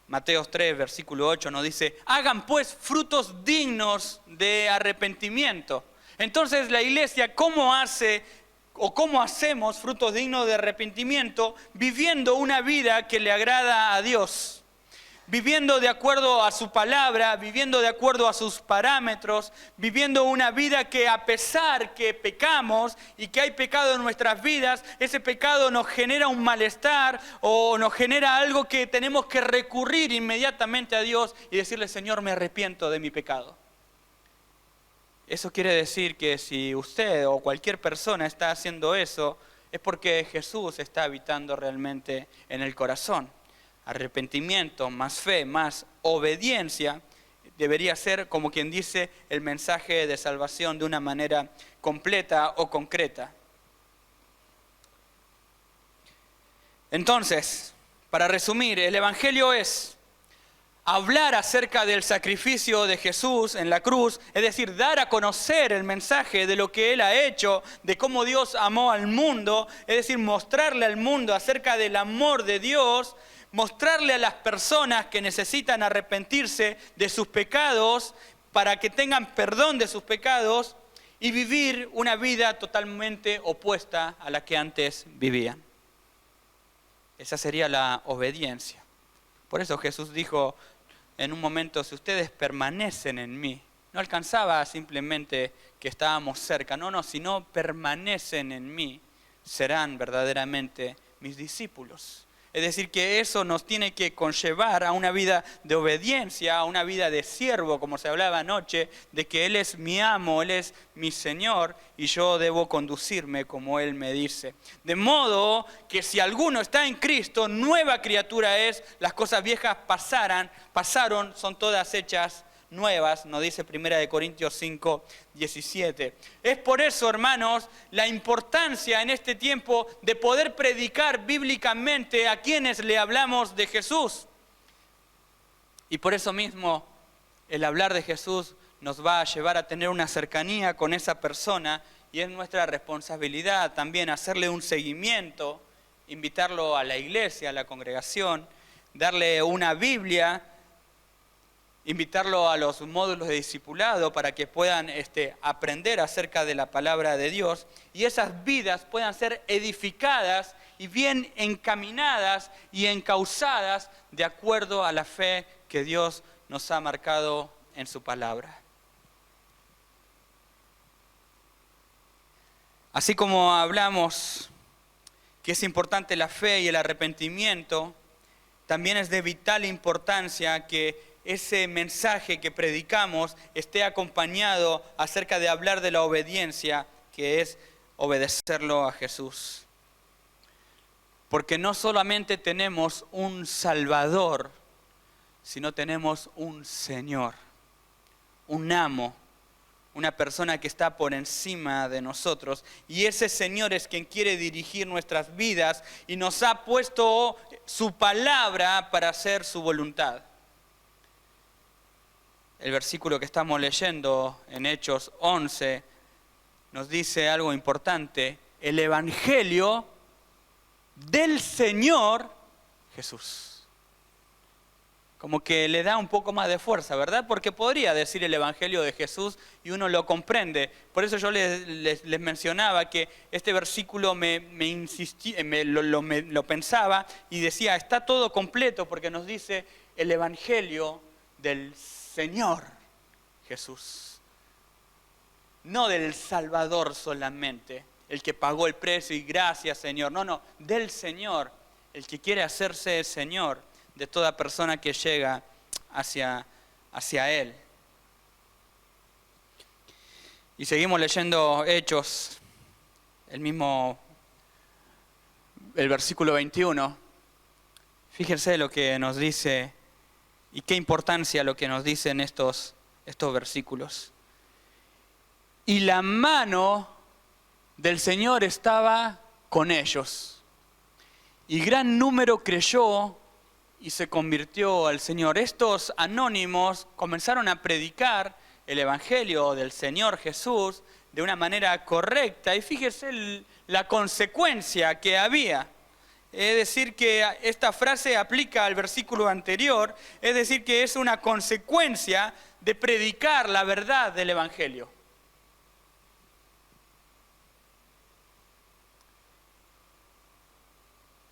Mateo 3, versículo 8 nos dice, hagan pues frutos dignos de arrepentimiento. Entonces la iglesia, ¿cómo hace o cómo hacemos frutos dignos de arrepentimiento? Viviendo una vida que le agrada a Dios. Viviendo de acuerdo a su palabra, viviendo de acuerdo a sus parámetros, viviendo una vida que a pesar que pecamos y que hay pecado en nuestras vidas, ese pecado nos genera un malestar o nos genera algo que tenemos que recurrir inmediatamente a Dios y decirle, Señor, me arrepiento de mi pecado. Eso quiere decir que si usted o cualquier persona está haciendo eso, es porque Jesús está habitando realmente en el corazón. Arrepentimiento, más fe, más obediencia, debería ser, como quien dice, el mensaje de salvación de una manera completa o concreta. Entonces, para resumir, el Evangelio es hablar acerca del sacrificio de Jesús en la cruz, es decir, dar a conocer el mensaje de lo que Él ha hecho, de cómo Dios amó al mundo, es decir, mostrarle al mundo acerca del amor de Dios, mostrarle a las personas que necesitan arrepentirse de sus pecados para que tengan perdón de sus pecados y vivir una vida totalmente opuesta a la que antes vivían. Esa sería la obediencia. Por eso Jesús dijo en un momento, si ustedes permanecen en mí, no alcanzaba simplemente que estábamos cerca, no, sino permanecen en mí, serán verdaderamente mis discípulos. Es decir, que eso nos tiene que conllevar a una vida de obediencia, a una vida de siervo, como se hablaba anoche, de que Él es mi amo, Él es mi Señor y yo debo conducirme como Él me dice. De modo que si alguno está en Cristo, nueva criatura es, las cosas viejas pasaron, son todas hechas nuevas, nos dice 1 Corintios 5, 17. Es por eso, hermanos, la importancia en este tiempo de poder predicar bíblicamente a quienes le hablamos de Jesús. Y por eso mismo, el hablar de Jesús nos va a llevar a tener una cercanía con esa persona y es nuestra responsabilidad también hacerle un seguimiento, invitarlo a la iglesia, a la congregación, darle una Biblia, invitarlo a los módulos de discipulado para que puedan aprender acerca de la palabra de Dios y esas vidas puedan ser edificadas y bien encaminadas y encauzadas de acuerdo a la fe que Dios nos ha marcado en su palabra. Así como hablamos que es importante la fe y el arrepentimiento, también es de vital importancia que ese mensaje que predicamos esté acompañado acerca de hablar de la obediencia, que es obedecerlo a Jesús. Porque no solamente tenemos un Salvador, sino tenemos un Señor, un amo, una persona que está por encima de nosotros. Y ese Señor es quien quiere dirigir nuestras vidas y nos ha puesto su palabra para hacer su voluntad. El versículo que estamos leyendo en Hechos 11 nos dice algo importante: el Evangelio del Señor Jesús. Como que le da un poco más de fuerza, ¿verdad? Porque podría decir el Evangelio de Jesús y uno lo comprende. Por eso yo les mencionaba que este versículo lo pensaba y decía, está todo completo porque nos dice el Evangelio del Señor Jesús. No del Salvador solamente, el que pagó el precio y gracias Señor. No, del Señor, el que quiere hacerse Señor de toda persona que llega hacia Él. Y seguimos leyendo Hechos, el versículo 21. Fíjense lo que nos dice y qué importancia lo que nos dicen estos versículos. Y la mano del Señor estaba con ellos, y gran número creyó y se convirtió al Señor. Estos anónimos comenzaron a predicar el Evangelio del Señor Jesús de una manera correcta, y fíjese la consecuencia que había. Es decir, que esta frase aplica al versículo anterior, es decir, que es una consecuencia de predicar la verdad del Evangelio.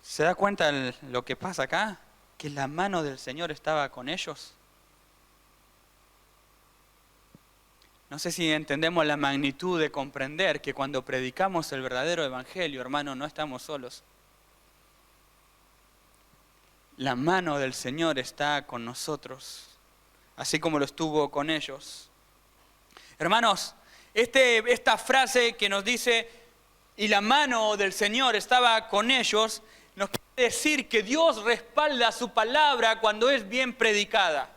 ¿Se da cuenta lo que pasa acá? Que la mano del Señor estaba con ellos. No sé si entendemos la magnitud de comprender que cuando predicamos el verdadero Evangelio, hermano, no estamos solos. La mano del Señor está con nosotros, así como lo estuvo con ellos. Hermanos, esta frase que nos dice, y la mano del Señor estaba con ellos, nos quiere decir que Dios respalda su palabra cuando es bien predicada.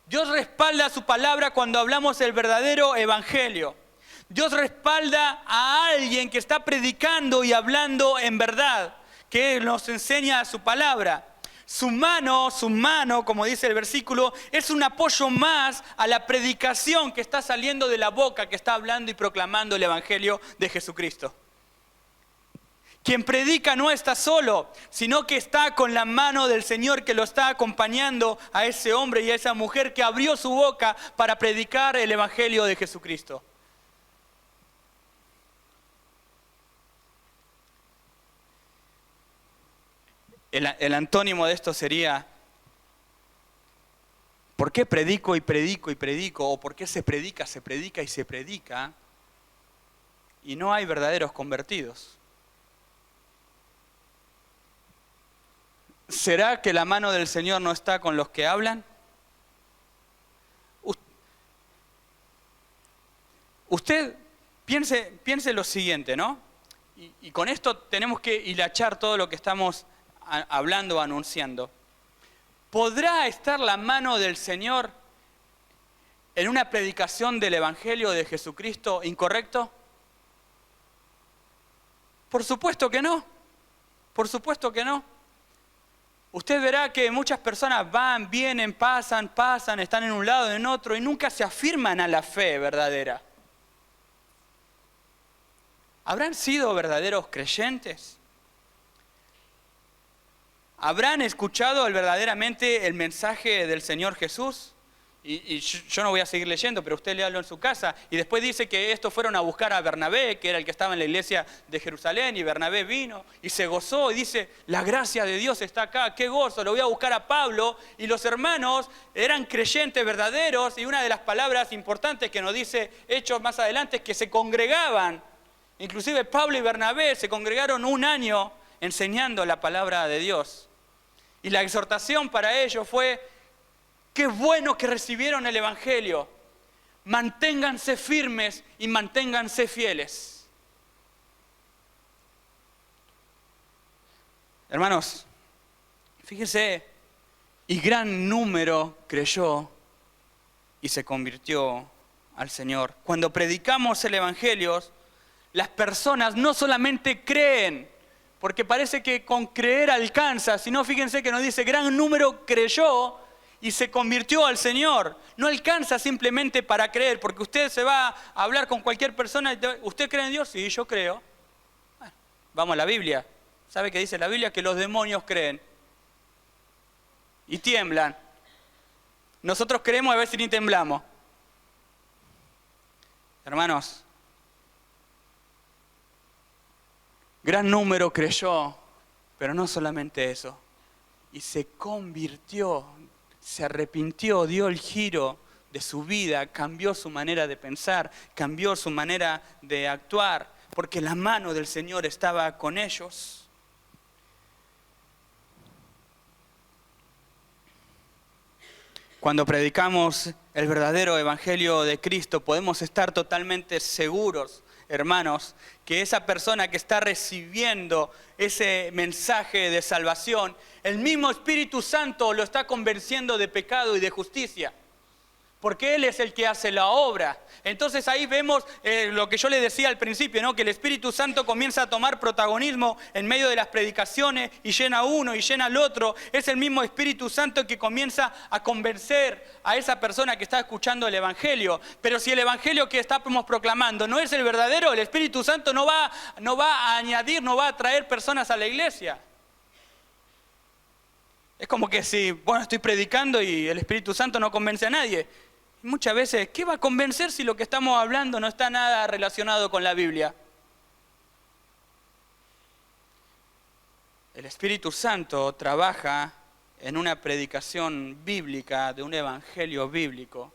Dios respalda su palabra cuando hablamos el verdadero Evangelio. Dios respalda a alguien que está predicando y hablando en verdad, que nos enseña su palabra. Su mano, como dice el versículo, es un apoyo más a la predicación que está saliendo de la boca que está hablando y proclamando el Evangelio de Jesucristo. Quien predica no está solo, sino que está con la mano del Señor que lo está acompañando a ese hombre y a esa mujer que abrió su boca para predicar el Evangelio de Jesucristo. El antónimo de esto sería, ¿por qué predico y predico y predico? ¿O por qué se predica y se predica? Y no hay verdaderos convertidos. ¿Será que la mano del Señor no está con los que hablan? Usted piense lo siguiente, ¿no? Y con esto tenemos que hilachar todo lo que estamos hablando, anunciando. ¿Podrá estar la mano del Señor en una predicación del Evangelio de Jesucristo incorrecto? Por supuesto que no. Por supuesto que no. Usted verá que muchas personas van, vienen, pasan, están en un lado, en otro y nunca se afirman a la fe verdadera. ¿Habrán sido verdaderos creyentes? ¿Habrán escuchado verdaderamente el mensaje del Señor Jesús? Y yo no voy a seguir leyendo, pero usted léalo en su casa. Y después dice que estos fueron a buscar a Bernabé, que era el que estaba en la iglesia de Jerusalén, y Bernabé vino y se gozó y dice, la gracia de Dios está acá, qué gozo, lo voy a buscar a Pablo. Y los hermanos eran creyentes verdaderos, y una de las palabras importantes que nos dice Hechos más adelante es que se congregaban. Inclusive Pablo y Bernabé se congregaron 1 año enseñando la palabra de Dios. Y la exhortación para ellos fue Qué bueno que recibieron el Evangelio. Manténganse firmes y manténganse fieles. Hermanos, fíjense, y gran número creyó y se convirtió al Señor. Cuando predicamos el Evangelio, las personas no solamente creen, porque parece que con creer alcanza, sino fíjense que nos dice, gran número creyó y se convirtió al Señor. No alcanza simplemente para creer, porque usted se va a hablar con cualquier persona, ¿usted cree en Dios? Sí, yo creo. Bueno, vamos a la Biblia. ¿Sabe qué dice la Biblia? Que los demonios creen y tiemblan. Nosotros creemos, a ver si ni temblamos. Hermanos, gran número creyó, pero no solamente eso, y se convirtió, se arrepintió, dio el giro de su vida, cambió su manera de pensar, cambió su manera de actuar, porque la mano del Señor estaba con ellos. Cuando predicamos el verdadero evangelio de Cristo, podemos estar totalmente seguros, hermanos, que esa persona que está recibiendo ese mensaje de salvación, el mismo Espíritu Santo lo está convenciendo de pecado y de justicia. Porque Él es el que hace la obra. Entonces ahí vemos lo que yo le decía al principio, ¿no? Que el Espíritu Santo comienza a tomar protagonismo en medio de las predicaciones y llena a uno y llena al otro. Es el mismo Espíritu Santo que comienza a convencer a esa persona que está escuchando el Evangelio. Pero si el Evangelio que estamos proclamando no es el verdadero, el Espíritu Santo no va a añadir, no va a traer personas a la iglesia. Es como que si, bueno, estoy predicando y el Espíritu Santo no convence a nadie. Muchas veces, ¿qué va a convencer si lo que estamos hablando no está nada relacionado con la Biblia? El Espíritu Santo trabaja en una predicación bíblica, de un evangelio bíblico.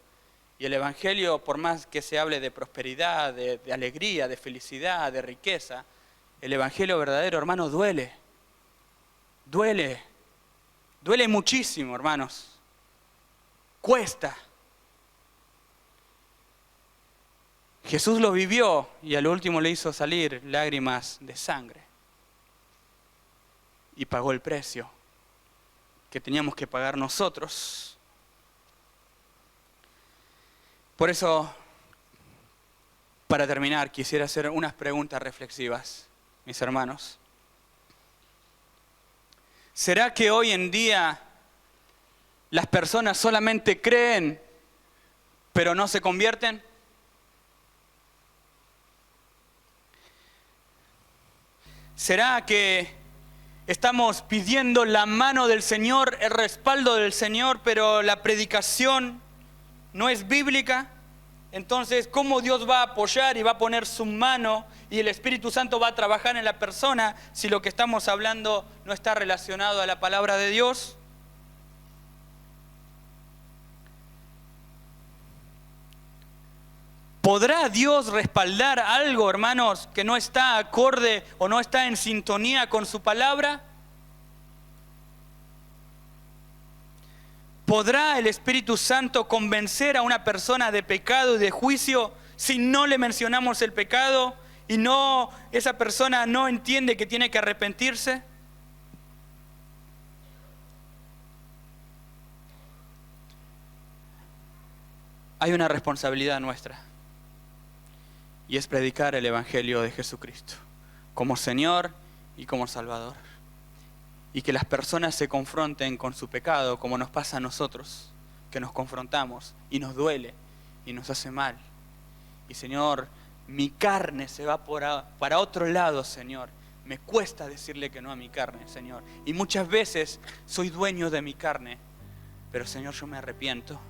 Y el evangelio, por más que se hable de prosperidad, de alegría, de felicidad, de riqueza, el evangelio verdadero, hermanos, duele. Duele. Duele muchísimo, hermanos. Cuesta. Jesús lo vivió y al último le hizo salir lágrimas de sangre. Y pagó el precio que teníamos que pagar nosotros. Por eso, para terminar, quisiera hacer unas preguntas reflexivas, mis hermanos. ¿Será que hoy en día las personas solamente creen, pero no se convierten? ¿Será que estamos pidiendo la mano del Señor, el respaldo del Señor, pero la predicación no es bíblica? Entonces, ¿cómo Dios va a apoyar y va a poner su mano y el Espíritu Santo va a trabajar en la persona si lo que estamos hablando no está relacionado a la palabra de Dios? ¿Podrá Dios respaldar algo, hermanos, que no está acorde o no está en sintonía con su palabra? ¿Podrá el Espíritu Santo convencer a una persona de pecado y de juicio si no le mencionamos el pecado y esa persona no entiende que tiene que arrepentirse? Hay una responsabilidad nuestra. Y es predicar el Evangelio de Jesucristo como Señor y como Salvador. Y que las personas se confronten con su pecado como nos pasa a nosotros, que nos confrontamos y nos duele y nos hace mal. Y Señor, mi carne se va para otro lado, Señor. Me cuesta decirle que no a mi carne, Señor. Y muchas veces soy dueño de mi carne, pero Señor, yo me arrepiento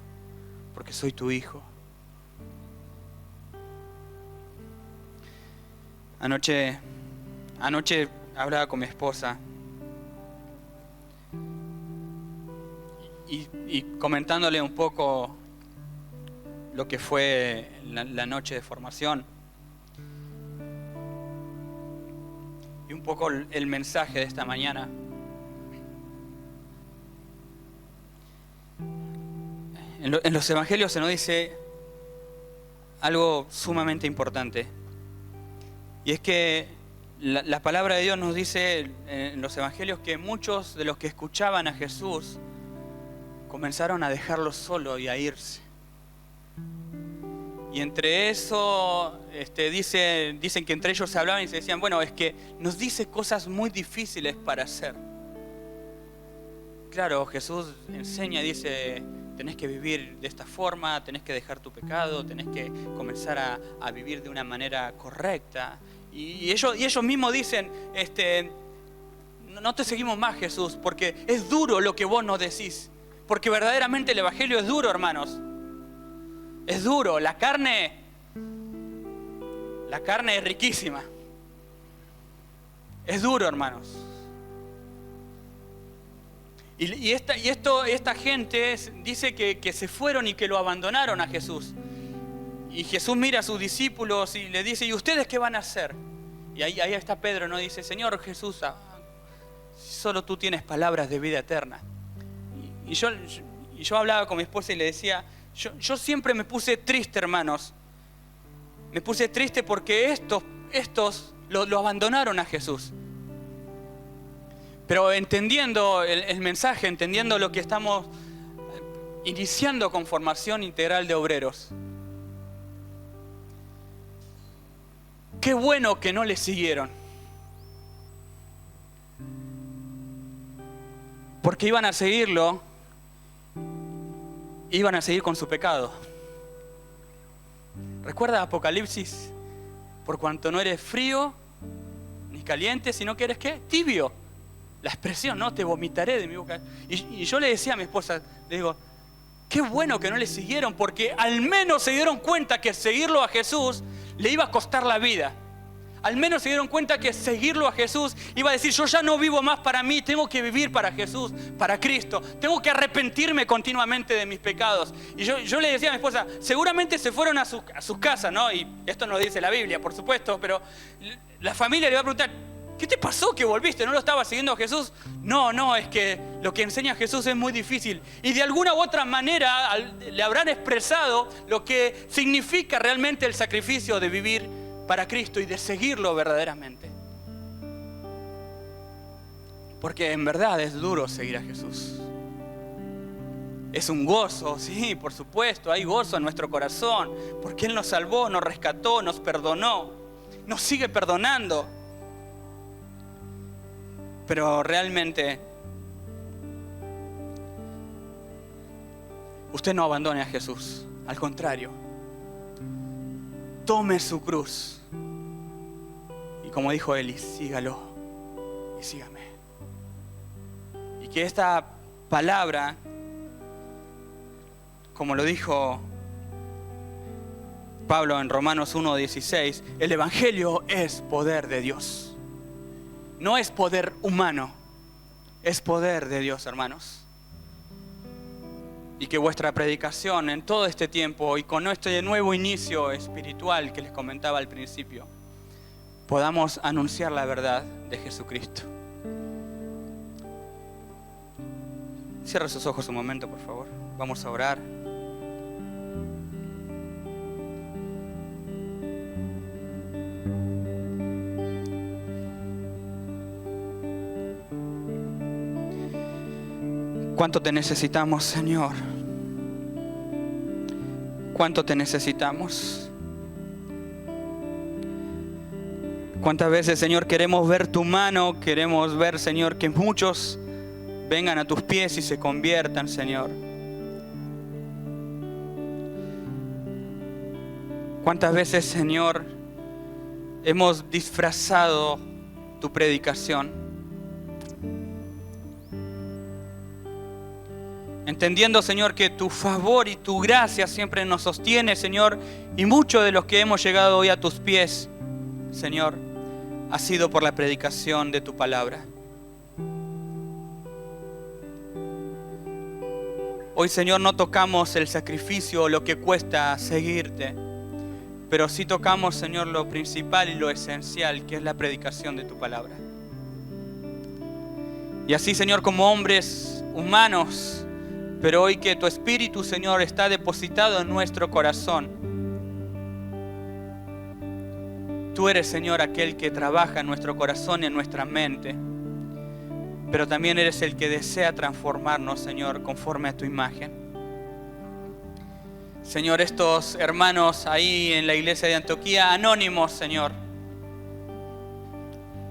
porque soy tu hijo. Anoche hablaba con mi esposa y comentándole un poco lo que fue la noche de formación y un poco el mensaje de esta mañana. En los evangelios se nos dice algo sumamente importante. Y es que la palabra de Dios nos dice en los evangelios que muchos de los que escuchaban a Jesús comenzaron a dejarlo solo y a irse. Y entre eso dicen que entre ellos se hablaban y se decían, bueno, es que nos dice cosas muy difíciles para hacer. Claro, Jesús enseña, dice, tenés que vivir de esta forma, tenés que dejar tu pecado, tenés que comenzar a vivir de una manera correcta. Y ellos mismos dicen, no te seguimos más, Jesús, porque es duro lo que vos nos decís. Porque verdaderamente el evangelio es duro, hermanos. Es duro, la carne es riquísima. Es duro, hermanos. Y esta gente dice que se fueron y que lo abandonaron a Jesús. Y Jesús mira a sus discípulos y le dice, ¿y ustedes qué van a hacer? Y ahí está Pedro, ¿no? Dice, Señor Jesús, solo tú tienes palabras de vida eterna. Y yo hablaba con mi esposa y le decía, yo siempre me puse triste, hermanos. Me puse triste porque estos lo abandonaron a Jesús. Pero entendiendo el mensaje, entendiendo lo que estamos iniciando con formación integral de obreros. Qué bueno que no le siguieron. Porque iban a seguirlo, iban a seguir con su pecado. ¿Recuerda Apocalipsis? Por cuanto no eres frío ni caliente, sino que eres ¿qué? Tibio. La expresión, ¿no? Te vomitaré de mi boca. Y yo le decía a mi esposa, le digo, qué bueno que no le siguieron, porque al menos se dieron cuenta que seguirlo a Jesús le iba a costar la vida. Al menos se dieron cuenta que seguirlo a Jesús iba a decir, yo ya no vivo más para mí, tengo que vivir para Jesús, para Cristo. Tengo que arrepentirme continuamente de mis pecados. Y yo le decía a mi esposa, seguramente se fueron a sus casas, ¿no? Y esto no lo dice la Biblia, por supuesto, pero la familia le va a preguntar, ¿qué te pasó que volviste? ¿No lo estabas siguiendo a Jesús? No, es que lo que enseña Jesús es muy difícil. Y de alguna u otra manera le habrán expresado lo que significa realmente el sacrificio de vivir para Cristo y de seguirlo verdaderamente. Porque en verdad es duro seguir a Jesús. Es un gozo, sí, por supuesto, hay gozo en nuestro corazón, porque Él nos salvó, nos rescató, nos perdonó, nos sigue perdonando. Pero realmente usted no abandone a Jesús, al contrario, tome su cruz y como dijo Eli, sígalo y sígame. Y que esta palabra, como lo dijo Pablo en Romanos 1:16, el evangelio es poder de Dios. No es poder humano, es poder de Dios, hermanos. Y que vuestra predicación en todo este tiempo y con este nuevo inicio espiritual que les comentaba al principio, podamos anunciar la verdad de Jesucristo. Cierra sus ojos un momento, por favor. Vamos a orar. ¿Cuánto te necesitamos, Señor? ¿Cuánto te necesitamos? ¿Cuántas veces, Señor, queremos ver tu mano? Queremos ver, Señor, que muchos vengan a tus pies y se conviertan, Señor. ¿Cuántas veces, Señor, hemos disfrazado tu predicación? Entendiendo, Señor, que tu favor y tu gracia siempre nos sostiene, Señor, y muchos de los que hemos llegado hoy a tus pies, Señor, ha sido por la predicación de tu palabra. Hoy, Señor, no tocamos el sacrificio o lo que cuesta seguirte, pero sí tocamos, Señor, lo principal y lo esencial, que es la predicación de tu palabra. Y así, Señor, como hombres humanos, Pero hoy que tu Espíritu, Señor, está depositado en nuestro corazón, tú eres, Señor, aquel que trabaja en nuestro corazón y en nuestra mente. Pero también eres el que desea transformarnos, Señor, conforme a tu imagen. Señor, estos hermanos ahí en la iglesia de Antioquía, anónimos, Señor.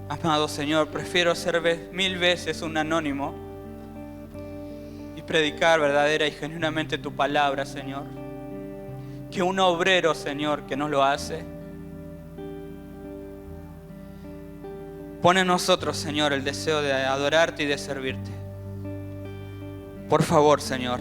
Amado Señor, prefiero ser 1000 veces un anónimo y predicar verdadera y genuinamente tu palabra, Señor, que un obrero, Señor, que no lo hace. Pon en nosotros, Señor, el deseo de adorarte y de servirte. Por favor, Señor,